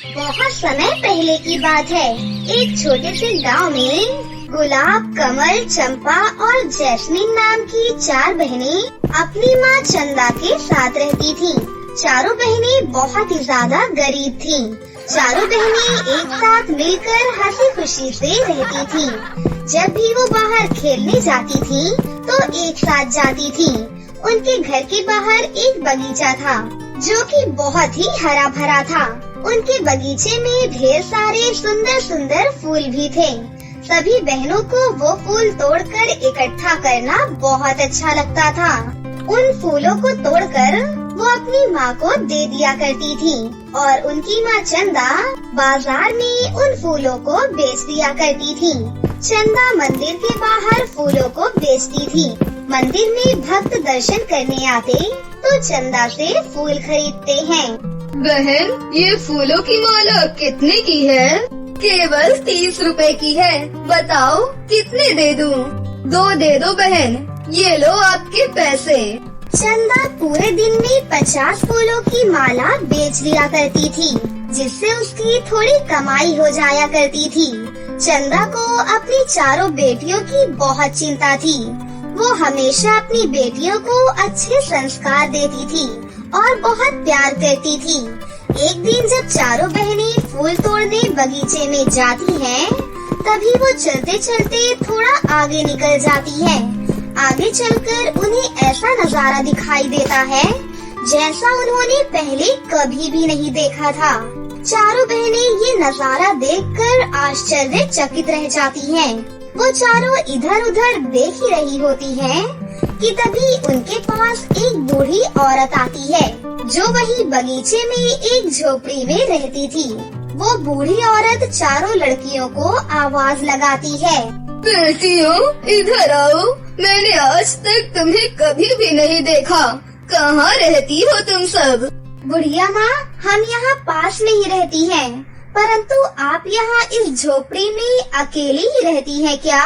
बहुत समय पहले की बात है। एक छोटे से गांव में गुलाब, कमल, चंपा और जैस्मिन नाम की 4 बहनें अपनी माँ चंदा के साथ रहती थीं। चारों बहनें बहुत ही ज्यादा गरीब थीं। चारों बहनें एक साथ मिलकर हंसी खुशी से रहती थीं। जब भी वो बाहर खेलने जाती थीं, तो एक साथ जाती थीं। उनके घर के बाहर एक बगीचा था, जो कि बहुत ही हरा भरा था। उनके बगीचे में ढेर सारे सुंदर सुंदर फूल भी थे। सभी बहनों को वो फूल तोड़कर इकट्ठा करना बहुत अच्छा लगता था। उन फूलों को तोड़कर वो अपनी माँ को दे दिया करती थी और उनकी माँ चंदा बाजार में उन फूलों को बेच दिया करती थी। चंदा मंदिर के बाहर फूलों को बेचती थी। मंदिर में भक्त दर्शन करने आते तो चंदा से फूल खरीदते हैं। बहन, ये फूलों की माला कितने की है? केवल 30 रुपए की है। बताओ कितने दे दूं? 2 दे दो बहन, ये लो आपके पैसे। चंदा पूरे दिन में 50 फूलों की माला बेच लिया करती थी, जिससे उसकी थोड़ी कमाई हो जाया करती थी। चंदा को अपनी चारों बेटियों की बहुत चिंता थी। वो हमेशा अपनी बेटियों को अच्छे संस्कार देती थी और बहुत प्यार करती थी। एक दिन जब चारों बहनें फूल तोड़ने बगीचे में जाती हैं, तभी वो चलते चलते थोड़ा आगे निकल जाती है। आगे चलकर उन्हें ऐसा नजारा दिखाई देता है जैसा उन्होंने पहले कभी भी नहीं देखा था। चारों बहनें ये नजारा देखकर आश्चर्यचकित रह जाती हैं। वो चारों इधर उधर देख ही रही होती हैं कि तभी उनके पास एक बूढ़ी औरत आती है, जो वही बगीचे में एक झोपड़ी में रहती थी। वो बूढ़ी औरत चारों लड़कियों को आवाज लगाती है, बेटियों, इधर आओ। मैंने आज तक तुम्हें कभी भी नहीं देखा। कहाँ रहती हो तुम सब? बुढ़िया माँ, हम यहाँ पास में ही रहती हैं, परंतु आप यहाँ इस झोपड़ी में अकेली ही रहती हैं क्या?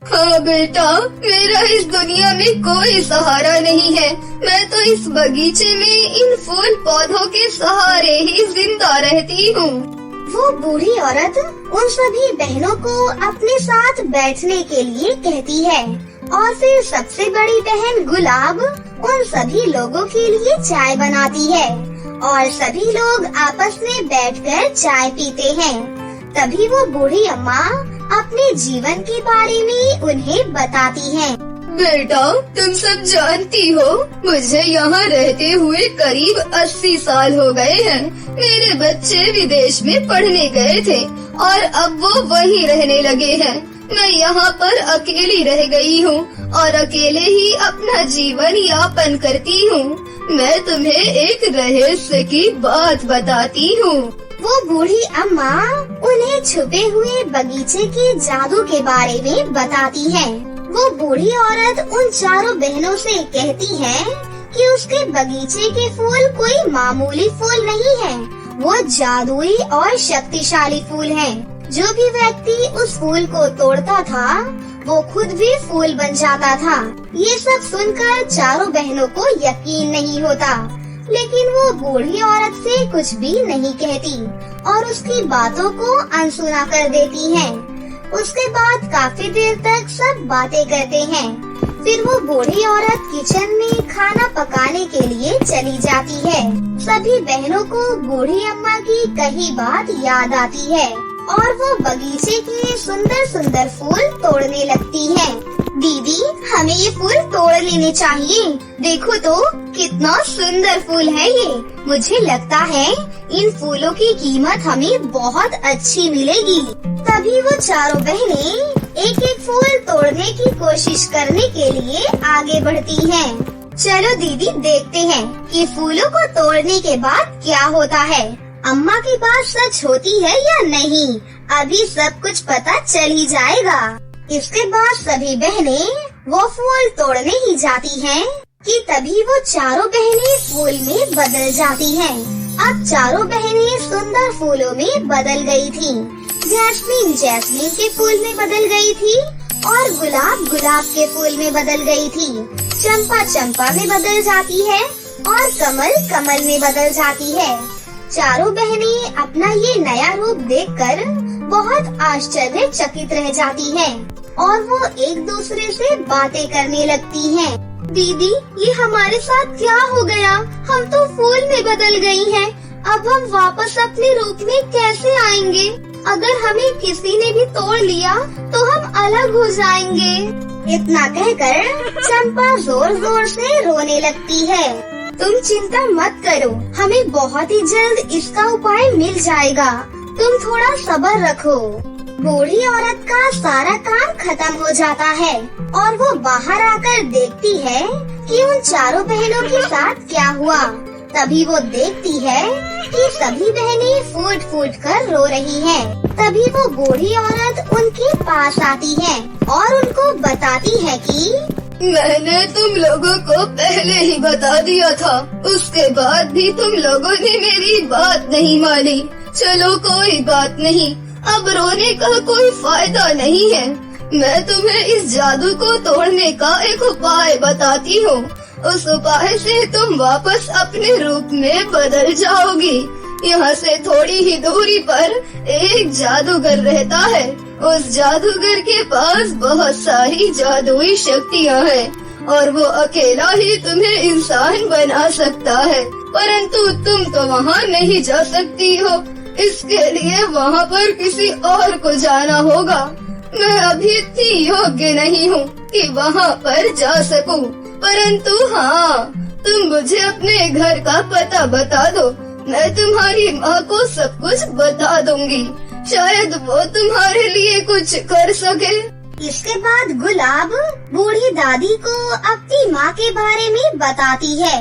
हाँ बेटा, मेरा इस दुनिया में कोई सहारा नहीं है। मैं तो इस बगीचे में इन फूल पौधों के सहारे ही जिंदा रहती हूँ। वो बूढ़ी औरत उन सभी बहनों को अपने साथ बैठने के लिए कहती है और फिर सबसे बड़ी बहन गुलाब उन सभी लोगों के लिए चाय बनाती है और सभी लोग आपस में बैठकर चाय पीते हैं। तभी वो बूढ़ी अम्मा अपने जीवन के बारे में उन्हें बताती हैं। बेटा, तुम सब जानती हो, मुझे यहाँ रहते हुए करीब 80 साल हो गए हैं। मेरे बच्चे विदेश में पढ़ने गए थे और अब वो वहीं रहने लगे हैं। मैं यहाँ पर अकेली रह गई हूँ और अकेले ही अपना जीवन यापन करती हूँ। मैं तुम्हें एक रहस्य की बात बताती हूँ। वो बूढ़ी अम्मा उन्हें छुपे हुए बगीचे के जादू के बारे में बताती है। वो बूढ़ी औरत उन चारों बहनों से कहती है कि उसके बगीचे के फूल कोई मामूली फूल नहीं है, वो जादुई और शक्तिशाली फूल हैं। जो भी व्यक्ति उस फूल को तोड़ता था, वो खुद भी फूल बन जाता था। ये सब सुनकर चारों बहनों को यकीन नहीं होता, लेकिन वो बूढ़ी औरत से कुछ भी नहीं कहती और उसकी बातों को अनसुना कर देती हैं। उसके बाद काफी देर तक सब बातें करते हैं। फिर वो बूढ़ी औरत किचन में खाना पकाने के लिए चली जाती है। सभी बहनों को बूढ़ी अम्मा की कही बात याद आती है और वो बगीचे के सुंदर सुंदर फूल तोड़ने लगती है। दीदी, हमें ये फूल तोड़ लेने चाहिए। देखो तो कितना सुंदर फूल है ये। मुझे लगता है इन फूलों की कीमत हमें बहुत अच्छी मिलेगी। तभी वो चारों बहनें एक एक फूल तोड़ने की कोशिश करने के लिए आगे बढ़ती हैं। चलो दीदी, देखते हैं कि फूलों को तोड़ने के बाद क्या होता है। अम्मा की बात सच होती है या नहीं, अभी सब कुछ पता चल ही जाएगा। इसके बाद सभी बहनें वो फूल तोड़ने ही जाती हैं कि तभी वो चारों बहनें फूल में बदल जाती हैं। अब चारों बहनें सुंदर फूलों में बदल गई थीं। जैस्मीन जैस्मीन के फूल में बदल गई थी और गुलाब गुलाब के फूल में बदल गई थी। चंपा चंपा में बदल जाती है और कमल कमल में बदल जाती है। चारों बहनें अपना ये नया रूप देखकर बहुत आश्चर्यचकित रह जाती हैं और वो एक दूसरे से बातें करने लगती हैं। दीदी, ये हमारे साथ क्या हो गया? हम तो फूल में बदल गई हैं। अब हम वापस अपने रूप में कैसे आएंगे? अगर हमें किसी ने भी तोड़ लिया तो हम अलग हो जाएंगे। इतना कहकर चंपा जोर जोर से रोने लगती है। तुम चिंता मत करो, हमें बहुत ही जल्द इसका उपाय मिल जाएगा। तुम थोड़ा सब्र रखो। बूढ़ी औरत का सारा काम खत्म हो जाता है और वो बाहर आकर देखती है कि उन चारों बहनों के साथ क्या हुआ। तभी वो देखती है कि सभी बहनें फूट फूट कर रो रही हैं। तभी वो बूढ़ी औरत उनके पास आती है और उनको बताती है कि मैंने तुम लोगों को पहले ही बता दिया था, उसके बाद भी तुम लोगों ने मेरी बात नहीं मानी। चलो कोई बात नहीं, अब रोने का कोई फायदा नहीं है। मैं तुम्हें इस जादू को तोड़ने का एक उपाय बताती हूँ। उस उपाय से तुम वापस अपने रूप में बदल जाओगी। यहाँ से थोड़ी ही दूरी पर एक जादूगर रहता है। उस जादूगर के पास बहुत सारी जादुई शक्तियाँ हैं और वो अकेला ही तुम्हें इंसान बना सकता है। परंतु तुम तो वहाँ नहीं जा सकती हो, इसके लिए वहाँ पर किसी और को जाना होगा। मैं अभी इतनी योग्य नहीं हूँ कि वहाँ पर जा सकूँ। परंतु हाँ, तुम मुझे अपने घर का पता बता दो, मैं तुम्हारी माँ को सब कुछ बता दूंगी। शायद वो तुम्हारे लिए कुछ कर सके। इसके बाद गुलाब बूढ़ी दादी को अपनी माँ के बारे में बताती है।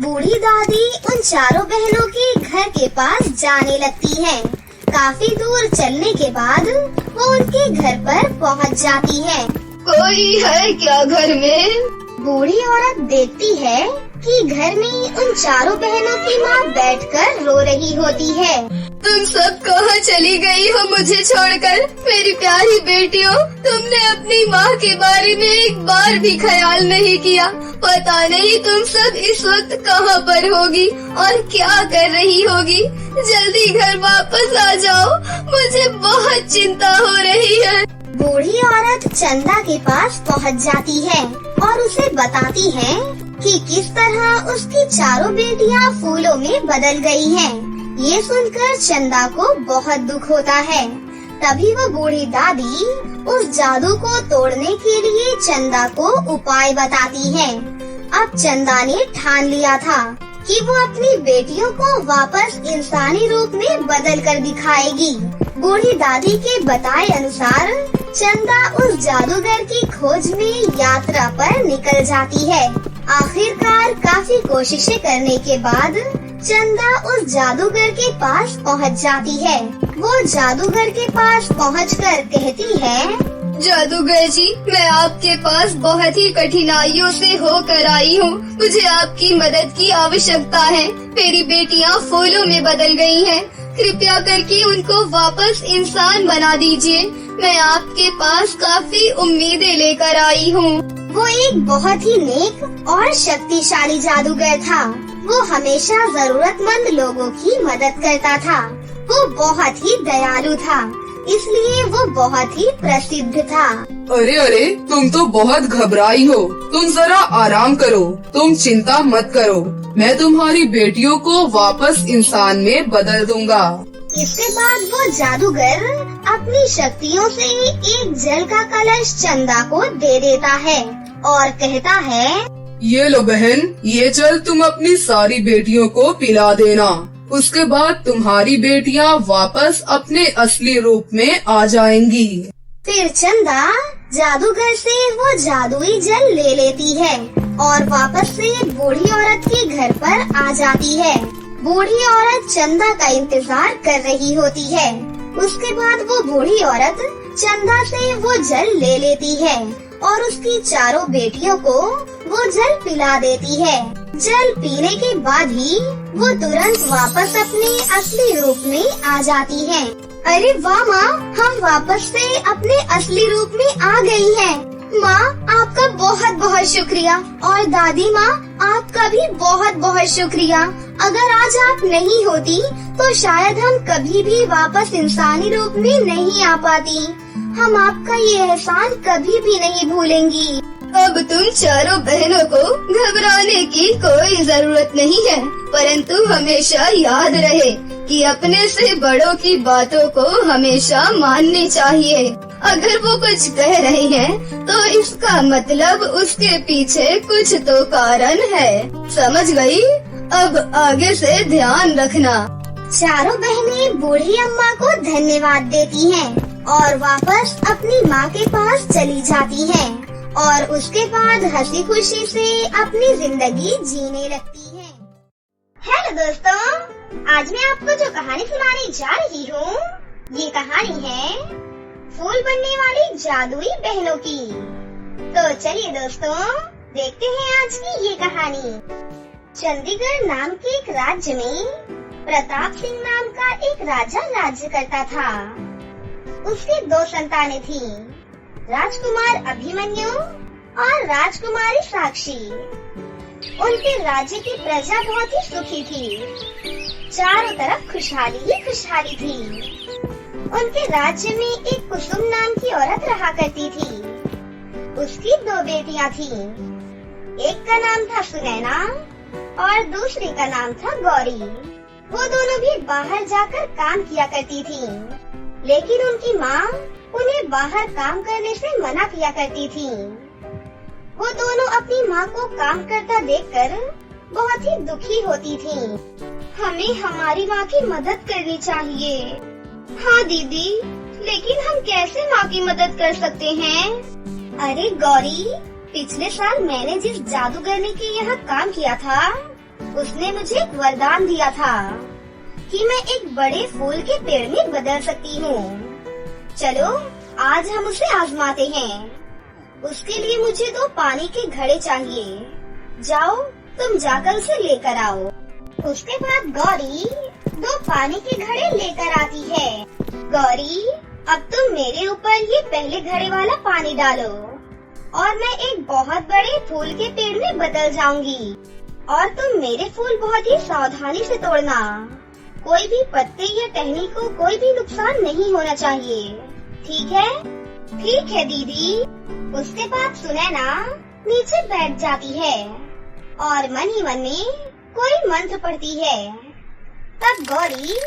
बूढ़ी दादी उन चारों बहनों के घर के पास जाने लगती है। काफी दूर चलने के बाद वो उनके घर पर पहुंच जाती है। कोई है क्या घर में? बूढ़ी औरत देखती है कि घर में उन चारों बहनों की माँ बैठकर रो रही होती है। तुम सब कहाँ चली गई हो मुझे छोड़कर? मेरी प्यारी बेटियों, तुमने अपनी माँ के बारे में एक बार भी ख्याल नहीं किया। पता नहीं तुम सब इस वक्त कहाँ पर होगी और क्या कर रही होगी। जल्दी घर वापस आ जाओ, मुझे बहुत चिंता हो रही है। बूढ़ी औरत चंदा के पास पहुंच जाती है और उसे बताती है कि किस तरह उसकी चारों बेटियां फूलों में बदल गई हैं। ये सुनकर चंदा को बहुत दुख होता है। तभी वो बूढ़ी दादी उस जादू को तोड़ने के लिए चंदा को उपाय बताती है। अब चंदा ने ठान लिया था कि वो अपनी बेटियों को वापस इंसानी रूप में बदल कर दिखाएगी। बूढ़ी दादी के बताए अनुसार चंदा उस जादूगर की खोज में यात्रा पर निकल जाती है। आखिरकार काफी कोशिशें करने के बाद चंदा उस जादूगर के पास पहुंच जाती है। वो जादूगर के पास पहुंचकर कहती है, जादूगर जी, मैं आपके पास बहुत ही कठिनाइयों से होकर आई हूँ। मुझे आपकी मदद की आवश्यकता है। मेरी बेटियाँ फूलों में बदल गई हैं। कृपया करके उनको वापस इंसान बना दीजिए। मैं आपके पास काफी उम्मीदें लेकर आई हूँ। वो एक बहुत ही नेक और शक्तिशाली जादूगर था। वो हमेशा जरूरतमंद लोगों की मदद करता था। वो बहुत ही दयालु था, इसलिए वो बहुत ही प्रसिद्ध था। अरे अरे, तुम तो बहुत घबराई हो। तुम जरा आराम करो, तुम चिंता मत करो। मैं तुम्हारी बेटियों को वापस इंसान में बदल दूंगा। इसके बाद वो जादूगर अपनी शक्तियों से एक जल का कलश चंदा को दे देता है और कहता है, ये लो बहन, ये जल तुम अपनी सारी बेटियों को पिला देना। उसके बाद तुम्हारी बेटियां वापस अपने असली रूप में आ जाएंगी। फिर चंदा जादूगर से वो जादुई जल ले लेती है और वापस से बूढ़ी औरत के घर पर आ जाती है। बूढ़ी औरत चंदा का इंतजार कर रही होती है। उसके बाद वो बूढ़ी औरत चंदा से वो जल ले लेती है और उसकी चारों बेटियों को वो जल पिला देती है। जल पीने के बाद ही वो तुरंत वापस अपने असली रूप में आ जाती हैं। अरे वाह माँ, हम वापस से अपने असली रूप में आ गई हैं। माँ आपका बहुत बहुत शुक्रिया और दादी माँ आपका भी बहुत बहुत शुक्रिया। अगर आज आप नहीं होती तो शायद हम कभी भी वापस इंसानी रूप में नहीं आ पाती। हम आपका ये एहसान कभी भी नहीं भूलेंगी। अब तुम चारों बहनों को घबराने की कोई जरूरत नहीं है, परंतु हमेशा याद रहे कि अपने से बड़ों की बातों को हमेशा माननी चाहिए। अगर वो कुछ कह रहे हैं तो इसका मतलब उसके पीछे कुछ तो कारण है। समझ गई? अब आगे से ध्यान रखना। चारों बहनें बूढ़ी अम्मा को धन्यवाद देती हैं और वापस अपनी माँ के पास चली जाती हैं और उसके बाद हंसी खुशी से अपनी जिंदगी जीने लगती हैं। हेलो दोस्तों, आज मैं आपको जो कहानी सुनाने जा रही हूँ, ये कहानी है फूल बनने वाली जादुई बहनों की। तो चलिए दोस्तों, देखते हैं आज की ये कहानी। चंडीगढ़ नाम के एक राज्य में प्रताप सिंह नाम का एक राजा राज्य करता था। उसकी 2 संतानें थीं, राजकुमार अभिमन्यु और राजकुमारी साक्षी। उनके राज्य की प्रजा बहुत ही सुखी थी। चारों तरफ खुशहाली ही खुशहाली थी। उनके राज्य में एक कुसुम नाम की औरत रहा करती थी। उसकी 2 बेटियां थीं। एक का नाम था सुनैना और दूसरी का नाम था गौरी। वो दोनों भी बाहर जाकर काम किया करती थीं, लेकिन उनकी माँ उन्हें बाहर काम करने से मना किया करती थी। वो दोनों अपनी माँ को काम करता देखकर बहुत ही दुखी होती थीं। हमें हमारी माँ की मदद करनी चाहिए। हाँ दीदी, लेकिन हम कैसे माँ की मदद कर सकते हैं? अरे गौरी, पिछले साल मैंने जिस जादूगरनी के यहाँ काम किया था, उसने मुझे एक वरदान दिया था कि मैं एक बड़े फूल के पेड़ में बदल सकती हूँ। चलो आज हम उसे आजमाते हैं। उसके लिए मुझे 2 पानी के घड़े चाहिए। जाओ, तुम जाकर उसे लेकर आओ। उसके बाद गौरी 2 पानी के घड़े लेकर आती है। गौरी, अब तुम मेरे ऊपर ये पहले घड़े वाला पानी डालो और मैं एक बहुत बड़े फूल के पेड़ में बदल जाऊंगी और तुम मेरे फूल बहुत ही सावधानी से तोड़ना। कोई भी पत्ते या टहनी को कोई भी नुकसान नहीं होना चाहिए, ठीक है? ठीक है दीदी। उसके बाद सुनैना नीचे बैठ जाती है और मन ही मन में कोई मंत्र पढ़ती है। तब गौरी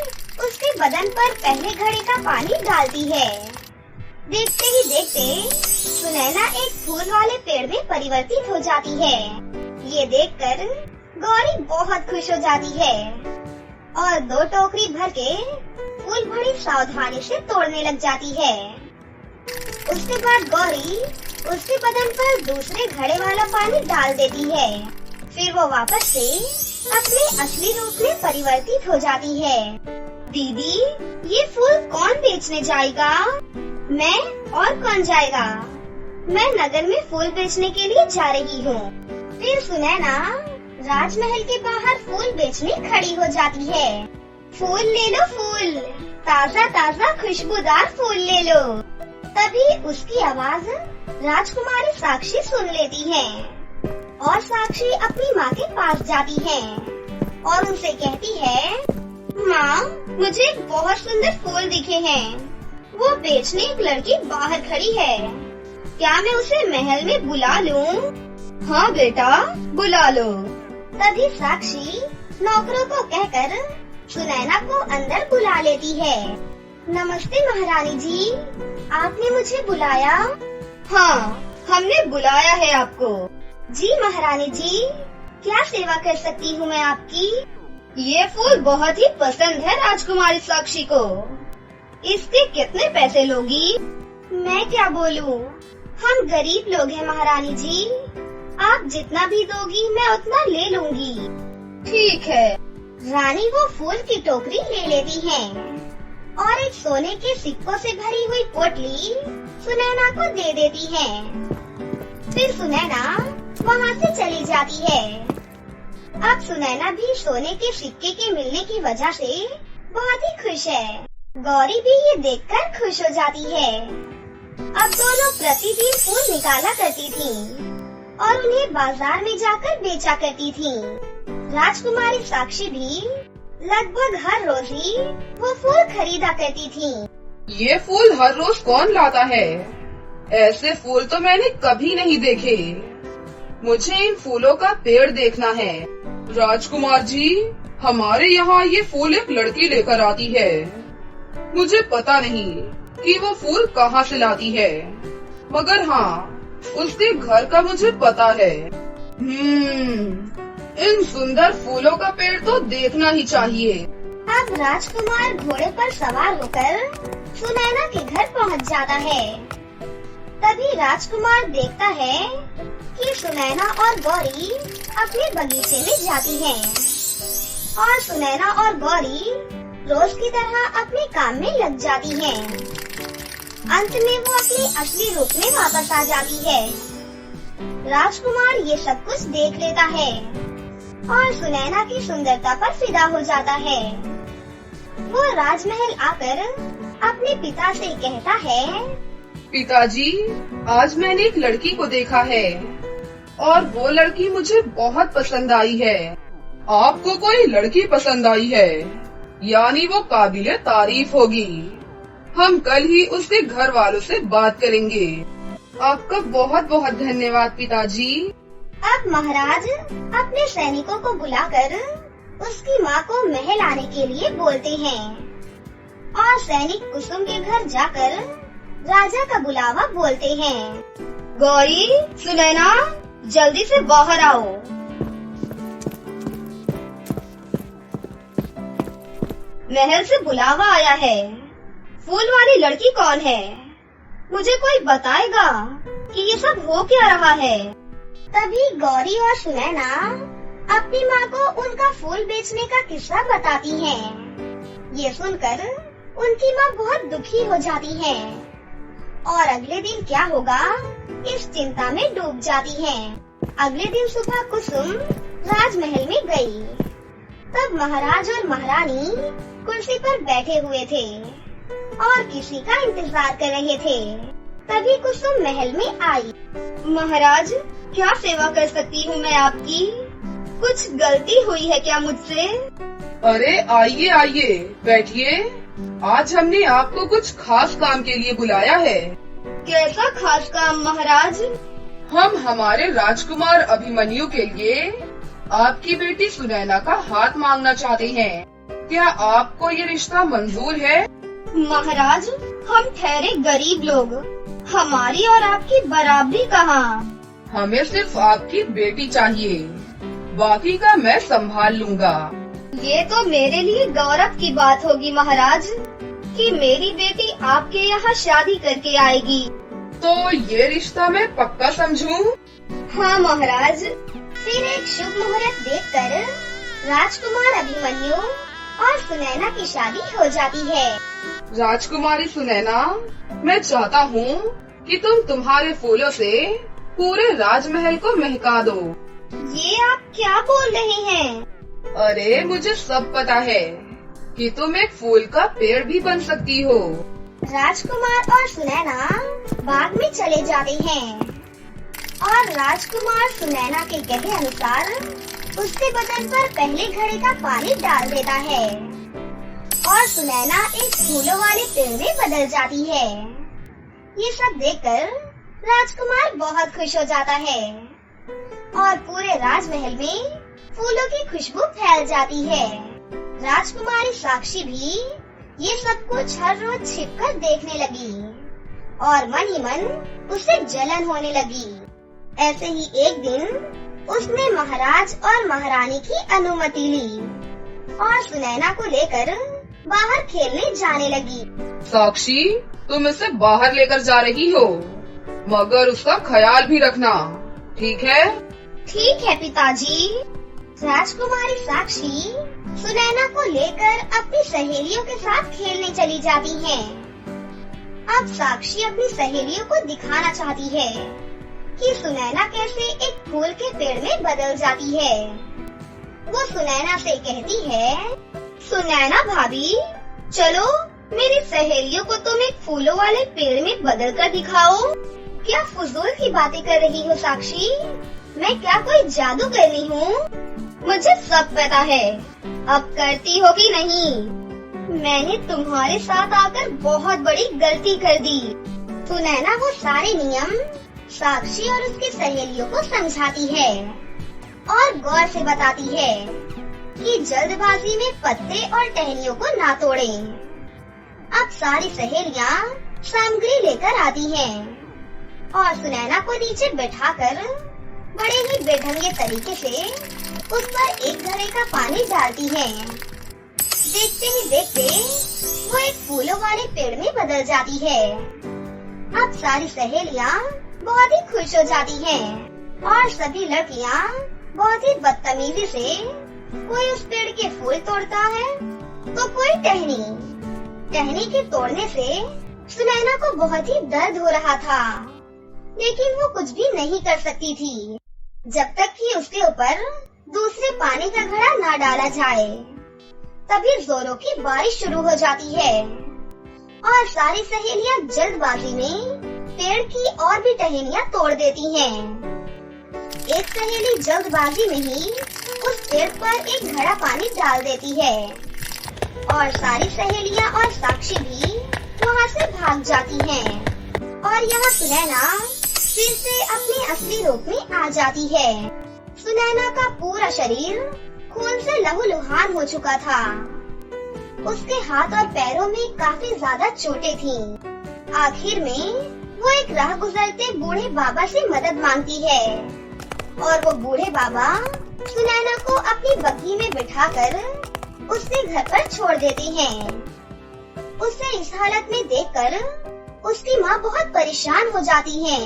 उसके बदन पर पहले घड़े का पानी डालती है। देखते ही देखते सुनैना एक फूल वाले पेड़ में परिवर्तित हो जाती है। ये देखकर गौरी बहुत खुश हो जाती है और 2 टोकरी भर के फूल बड़ी सावधानी से तोड़ने लग जाती है। उसके बाद गौरी उसके बदन पर दूसरे घड़े वाला पानी डाल देती है। फिर वो वापस से अपने असली रूप में परिवर्तित हो जाती है। दीदी, ये फूल कौन बेचने जाएगा? मैं और कौन जाएगा? मैं नगर में फूल बेचने के लिए जा रही हूँ। फिर सुनैना राजमहल के बाहर फूल बेचने खड़ी हो जाती है। फूल ले लो फूल, ताज़ा ताज़ा खुशबूदार फूल ले लो। तभी उसकी आवाज राजकुमारी साक्षी सुन लेती है और साक्षी अपनी माँ के पास जाती है और उनसे कहती है, माँ, मुझे बहुत सुंदर फूल दिखे हैं। वो बेचने एक लड़की बाहर खड़ी है। क्या मैं उसे महल में बुला लूँ? हाँ बेटा, बुला लो। तभी साक्षी नौकरों को कहकर सुनैना को अंदर बुला लेती है। नमस्ते महारानी जी, आपने मुझे बुलाया? हाँ, हमने बुलाया है आपको। जी महारानी जी, क्या सेवा कर सकती हूँ मैं आपकी? ये फूल बहुत ही पसंद है राजकुमारी साक्षी को। इसके कितने पैसे लोगी? मैं क्या बोलूँ, हम गरीब लोग हैं महारानी जी। आप जितना भी दोगी मैं उतना ले लूँगी। ठीक है। रानी वो फूल की टोकरी ले लेती है और एक सोने के सिक्कों से भरी हुई पोटली सुनैना को दे देती है। फिर सुनैना वहाँ से चली जाती है। अब सुनैना भी सोने के सिक्के के मिलने की वजह से बहुत ही खुश है। गौरी भी ये देखकर खुश हो जाती है। अब दोनों प्रतिदिन फूल निकाला करती थीं और उन्हें बाजार में जाकर बेचा करती थीं। राजकुमारी साक्षी भी लगभग हर रोज ही वो फूल खरीदा करती थी। ये फूल हर रोज कौन लाता है? ऐसे फूल तो मैंने कभी नहीं देखे। मुझे इन फूलों का पेड़ देखना है। राजकुमार जी, हमारे यहाँ ये फूल एक लड़की लेकर आती है। मुझे पता नहीं कि वो फूल कहाँ से लाती है, मगर हाँ, उसके घर का मुझे पता है। इन सुंदर फूलों का पेड़ तो देखना ही चाहिए। अब राजकुमार घोड़े पर सवार होकर सुनैना के घर पहुंच जाता है। तभी राजकुमार देखता है कि सुनैना और गौरी अपने बगीचे में जाती हैं और सुनैना और गौरी रोज की तरह अपने काम में लग जाती हैं। अंत में वो अपने असली रूप में वापस आ जाती है। राजकुमार ये सब कुछ देख लेता है और सुनैना की सुंदरता पर फिदा हो जाता है। वो राजमहल आकर अपने पिता से कहता है, पिताजी, आज मैंने एक लड़की को देखा है और वो लड़की मुझे बहुत पसंद आई है। आपको कोई लड़की पसंद आई है, यानी वो काबिले तारीफ होगी। हम कल ही उसके घर वालों से बात करेंगे। आपका बहुत बहुत धन्यवाद पिताजी। अब महाराज अपने सैनिकों को बुलाकर उसकी माँ को महल आने के लिए बोलते हैं और सैनिक कुसुम के घर जाकर राजा का बुलावा बोलते हैं। गौरी, सुनैना, जल्दी से बाहर आओ। महल से बुलावा आया है। फूल वाली लड़की कौन है? मुझे कोई बताएगा कि ये सब हो क्या रहा है? तभी गौरी और सुनैना अपनी माँ को उनका फूल बेचने का किस्सा बताती हैं। ये सुनकर उनकी माँ बहुत दुखी हो जाती है और अगले दिन क्या होगा इस चिंता में डूब जाती है। अगले दिन सुबह कुसुम राजमहल में गई। तब महाराज और महारानी कुर्सी पर बैठे हुए थे और किसी का इंतजार कर रहे थे। तभी कुसुम महल में आई। महाराज, क्या सेवा कर सकती हूँ मैं आपकी? कुछ गलती हुई है क्या मुझसे? अरे आइए आइए, बैठिए। आज हमने आपको कुछ खास काम के लिए बुलाया है। कैसा खास काम महाराज? हम हमारे राजकुमार अभिमन्यु के लिए आपकी बेटी सुनैना का हाथ मांगना चाहते हैं। क्या आपको ये रिश्ता मंजूर है? महाराज, हम ठहरे गरीब लोग, हमारी और आपकी बराबरी कहाँ? हमें सिर्फ आपकी बेटी चाहिए, बाकी का मैं संभाल लूँगा। ये तो मेरे लिए गौरव की बात होगी महाराज कि मेरी बेटी आपके यहाँ शादी करके आएगी। तो ये रिश्ता मैं पक्का समझूं? हाँ महाराज। फिर एक शुभ मुहूर्त देखकर राजकुमार अभिमन्यु और सुनैना की शादी हो जाती है। राजकुमारी सुनैना, मैं चाहता हूँ कि तुम तुम्हारे फूलों से पूरे राजमहल को महका दो। ये आप क्या बोल रहे हैं? अरे मुझे सब पता है कि तुम एक फूल का पेड़ भी बन सकती हो। राजकुमार और सुनैना बाग में चले जाते हैं और राजकुमार सुनैना के कहे अनुसार उसके बदन पर पहले घड़े का पानी डाल देता है और सुनैना एक फूलों वाले पेड़ में बदल जाती है। ये सब देखकर राजकुमार बहुत खुश हो जाता है और पूरे राजमहल में फूलों की खुशबू फैल जाती है। राजकुमारी साक्षी भी ये सब कुछ हर रोज छिपकर देखने लगी और मन ही मन उसे जलन होने लगी। ऐसे ही एक दिन उसने महाराज और महारानी की अनुमति ली और सुनैना को लेकर बाहर खेलने जाने लगी। साक्षी, तुम इसे बाहर लेकर जा रही हो, मगर उसका ख्याल भी रखना, ठीक है? ठीक है पिताजी। राजकुमारी साक्षी सुनैना को लेकर अपनी सहेलियों के साथ खेलने चली जाती है। अब साक्षी अपनी सहेलियों को दिखाना चाहती है कि सुनैना कैसे एक फूल के पेड़ में बदल जाती है। वो सुनैना से कहती है, सुनैना भाभी, चलो मेरी सहेलियों को तुम एक फूलों वाले पेड़ में बदल कर दिखाओ। क्या फजूल की बातें कर रही हो साक्षी? मैं क्या कोई जादू कर रही हूँ? मुझे सब पता है। अब करती हो कि नहीं? मैंने तुम्हारे साथ आकर बहुत बड़ी गलती कर दी। सुनैना वो सारे नियम साक्षी और उसकी सहेलियों को समझाती है और गौर से बताती है कि जल्दबाजी में पत्ते और टहनियों को ना तोड़ें। अब सारी सहेलियाँ सामग्री लेकर आती हैं और सुनैना को नीचे बैठाकर बड़े ही बेढंगे तरीके से उस पर एक घड़े का पानी डालती हैं। देखते ही देखते वो एक फूलों वाले पेड़ में बदल जाती है। अब सारी सहेलियाँ बहुत ही खुश हो जाती हैं और सभी लड़कियाँ बहुत ही बदतमीजी से कोई उस पेड़ के फूल तोड़ता है तो कोई टहनी के तोड़ने से सुनैना को बहुत ही दर्द हो रहा था, लेकिन वो कुछ भी नहीं कर सकती थी जब तक कि उसके ऊपर दूसरे पानी का घड़ा ना डाला जाए। तभी जोरों की बारिश शुरू हो जाती है और सारी सहेलियाँ जल्दबाजी में पेड़ की और भी टहनियाँ तोड़ देती हैं। एक सहेली जल्दबाजी में ही उस पेड़ पर एक घड़ा पानी डाल देती है और सारी सहेलियाँ और साक्षी भी वहाँ से भाग जाती हैं और यहाँ सुनैना फिर से अपने असली रूप में आ जाती है। सुनैना का पूरा शरीर खून से लहूलुहान हो चुका था। उसके हाथ और पैरों में काफी ज्यादा चोटें थीं। आखिर में वो एक राह गुजरते बूढ़े बाबा से मदद मांगती है और वो बूढ़े बाबा सुनैना को अपनी बग्घी में बिठाकर उसके घर पर छोड़ देते हैं। उसे इस हालत में देखकर उसकी माँ बहुत परेशान हो जाती है।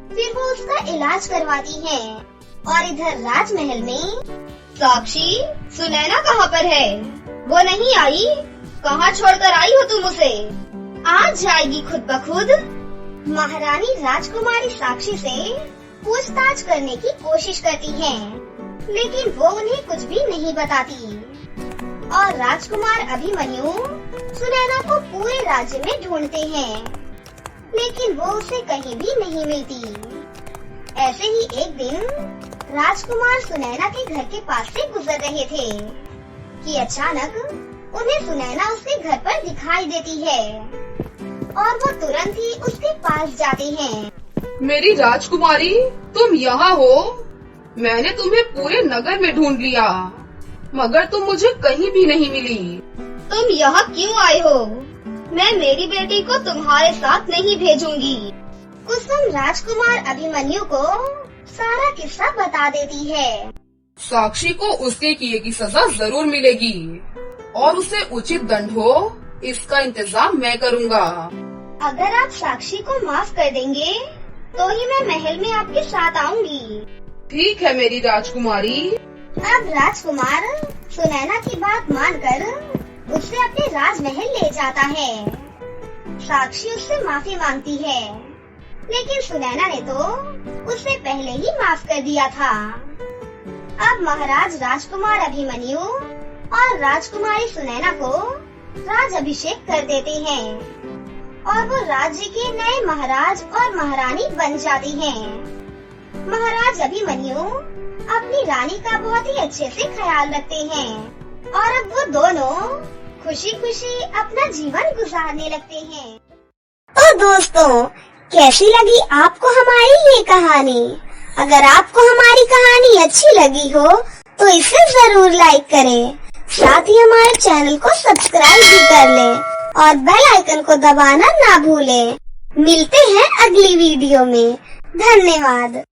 फिर वो उसका इलाज करवाती है और इधर राजमहल में साक्षी, सुनैना कहाँ पर है? वो नहीं आई? कहाँ छोड़कर आई हो तुम उसे? आ जाएगी खुद ब खुद। महारानी राजकुमारी साक्षी से पूछताछ करने की कोशिश करती है, लेकिन वो उन्हें कुछ भी नहीं बताती और राजकुमार अभिमन्यु सुनैना को पूरे राज्य में ढूंढते हैं, लेकिन वो उसे कहीं भी नहीं मिलती। ऐसे ही एक दिन राजकुमार सुनैना के घर के पास से गुजर रहे थे कि अचानक उन्हें सुनैना उसके घर पर दिखाई देती है और वो तुरंत ही उसके पास जाते हैं। मेरी राजकुमारी, तुम यहाँ हो? मैंने तुम्हें पूरे नगर में ढूंढ लिया, मगर तुम मुझे कहीं भी नहीं मिली। तुम यहाँ क्यों आए हो? मैं मेरी बेटी को तुम्हारे साथ नहीं भेजूंगी। कुसुम राजकुमार अभिमन्यु को सारा किस्सा बता देती है। साक्षी को उसके किए की सजा जरूर मिलेगी और उसे उचित दंड हो, इसका इंतजाम मैं करूँगा। अगर आप साक्षी को माफ कर देंगे तो ही मैं महल में आपके साथ आऊंगी। ठीक है मेरी राजकुमारी। अब राजकुमार सुनैना की बात मानकर उसे अपने राजमहल ले जाता है। साक्षी उससे माफी मांगती है, लेकिन सुनैना ने तो उसे पहले ही माफ कर दिया था। अब महाराज राजकुमार अभिमन्यु और राजकुमारी सुनैना को राज अभिषेक कर देते हैं और वो राज्य के नए महाराज और महारानी बन जाती हैं। महाराज अभिमन्यु अपनी रानी का बहुत ही अच्छे से ख्याल रखते हैं और अब वो दोनों खुशी खुशी अपना जीवन गुजारने लगते हैं। तो दोस्तों, कैसी लगी आपको हमारी ये कहानी? अगर आपको हमारी कहानी अच्छी लगी हो तो इसे जरूर लाइक करें, साथ ही हमारे चैनल को सब्सक्राइब भी कर लें और बेल आइकन को दबाना ना भूलें। मिलते हैं अगली वीडियो में। धन्यवाद।